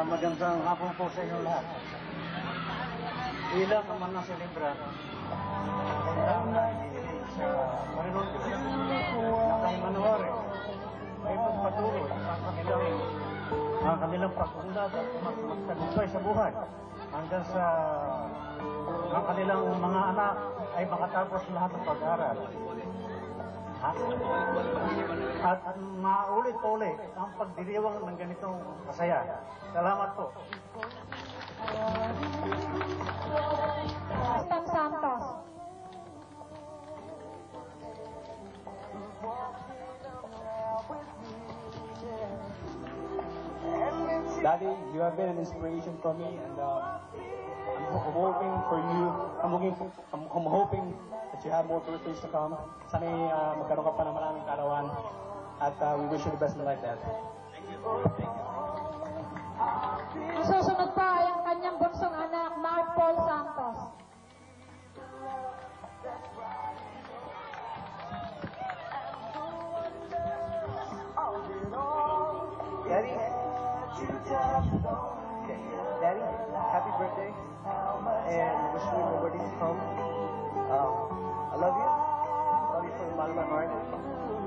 Magandang hapon po sa inyo lahat. Bilang naman ng selebra, kailangan na sa Panginoon na kay Manuare ay magpatuloy ang kanilang pag-unlad at magtagumpay sa buhay hanggang sa ang kanilang mga anak ay makatapos lahat ng pag-aaral. At maulit-ulit ang pagdiriwang ng ganitong kasaya. Salamat po. Aston Santos. Daddy, you have been an inspiration for me, and I'm hoping for you. I'm hoping that you have more birthdays to come. Sana magkaroon ka pa ng maraming karawan, at we wish you the best in life, Dad. Thank you. Thank you. Ang susunod pa ay ang kanyang bunsong anak, Mark Paul Santos. Daddy, Daddy, happy birthday, and wish you more birthdays to come. I love you. Love you from the bottom of my heart.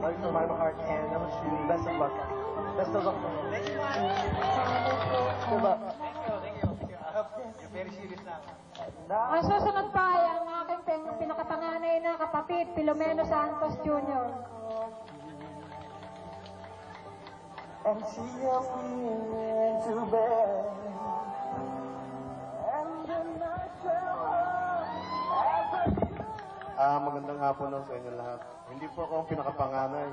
Love you from the bottom of my heart, and I wish you the best of luck. Best of luck. Thank you. Good luck. Thank you. I hope you're very serious now. Ang susunod pa ay ang aking pinakapanganay na kapatid, Filomeno Santos Jr. And she helped me into bed. And then I tell her magandang hapon lang sa inyo lahat. Hindi po ako ang pinakapanganay.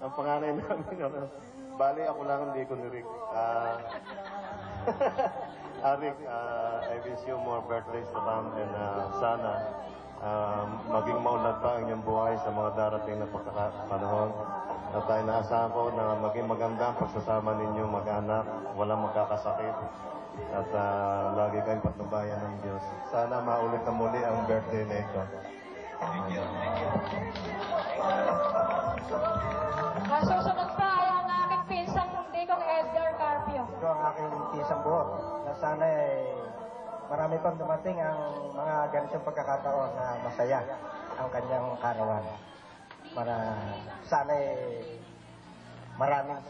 Ang panganay namin, bali ako lang hindi ko ni Rick. Rick, I wish you more birthdays to come, and sana maging maunlad pa ang inyong buhay sa mga darating na pagkakapanahon. At tayo naasahan ko na maging maganda ang pagsasama ninyo mag-anak, walang magkakasakit, at lagi kayong patnubayan ng Diyos. Sana maulit na muli ang birthday na ito. Thank you. Ang susunod pa ay ang aking pinsang Digong Edgar Carpio. Ito ang aking pisang buhok na sana ay marami pang dumating ang mga ganitong pagkakataon na masaya ang kanyang karawan. Para sana ay maraming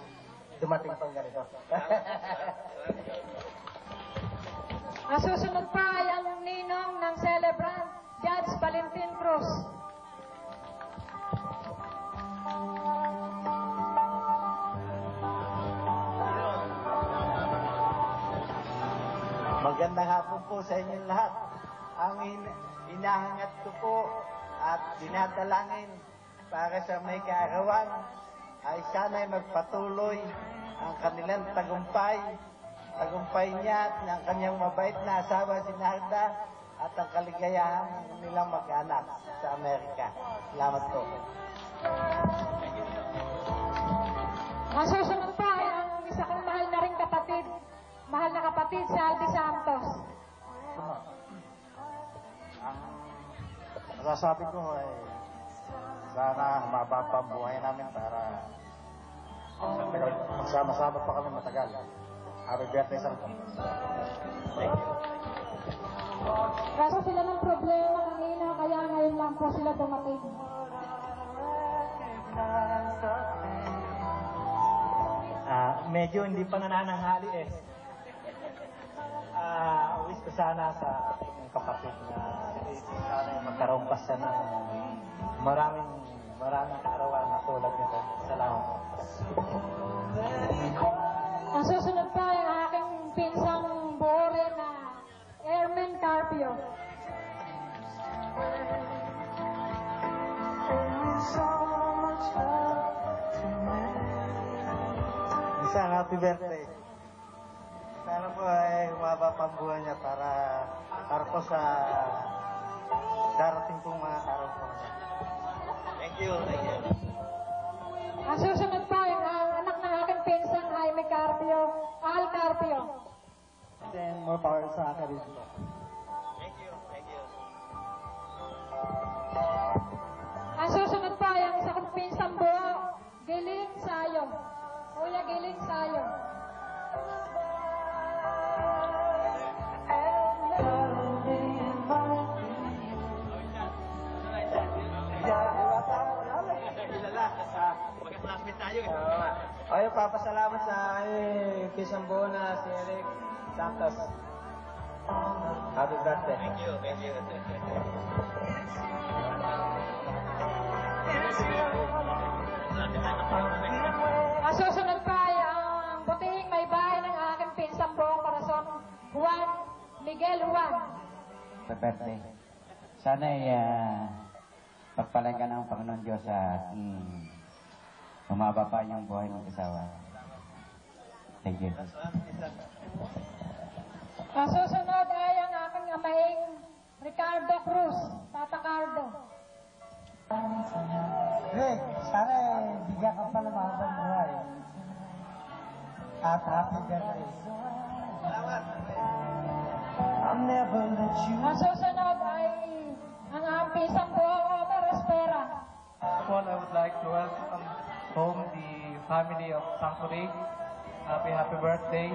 dumating pang ganito. Ang susunod pa ay ang ninong ng celebrant, Judge Valentin Cruz. Magandang hapon po sa inyong lahat. Ang inahangat ko po at dinadalangin para sa may kaarawan ay sana'y magpatuloy ang kanilang tagumpay niya at ng kanyang mabait na asawa si Narda at ang kaligayahan ng nilang mag-anak sa Amerika. Salamat po. Ang susunod pa ay ang isa kong mahal na ring kapatid, si Aldi Santos. Ang masasabi ko ay sana mababa ang buhay namin para magsama-sama pa kami matagal. Happy birthday, Santos. Thank you. Kaso sila ng problema kanina, kaya ngayon lang po sila dumating. Medyo hindi pa nanananghali eh. Wish ko sana sa aking kapatid na sana magkaroon pa siya ng maraming kaarawan na tulad nito. Salamat. Ang susunod pa ay ang aking pinsang buore na Ermen Carpio. Isang happy birthday. Sana po ay humaba pa ang buhay niya para po sa darating pong mga araw po niya. Thank you. Ang susunod pa ay ang anak ng aking pinsang Jaime Carpio, Al Carpio. Then more power sa akin rin. Thank you. Ang susunod pa ay ang isa kong pinsang buo, Giling Sayo. Kuya Giling Sayo. Ayaw, papasalamat sa kisang buo na si Eric Santos. Happy birthday. Thank you. Ang susunod pa ay ang butihing may bahay ng aking pinsang buong corazon, Juan Miguel Juan. Happy birthday. Sana ay pagpalain ka ng Panginoon Diyos at umaba pa yung buhay ng kasawa. Thank you. Ang susunod ay ang aking amaing Ricardo Cruz, Tata Cardo. Rick, sana bigyan ka pa ng mahabang buhay. At happy birthday. Ang susunod ay ang aking pinsang buong Omer Espera. First of all, I would like to welcome home the family of Sangkuri. Happy birthday.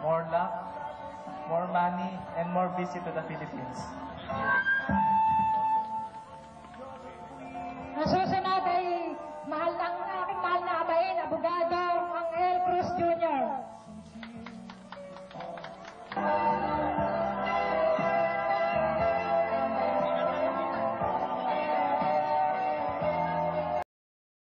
More luck, more money, and more visit to the Philippines.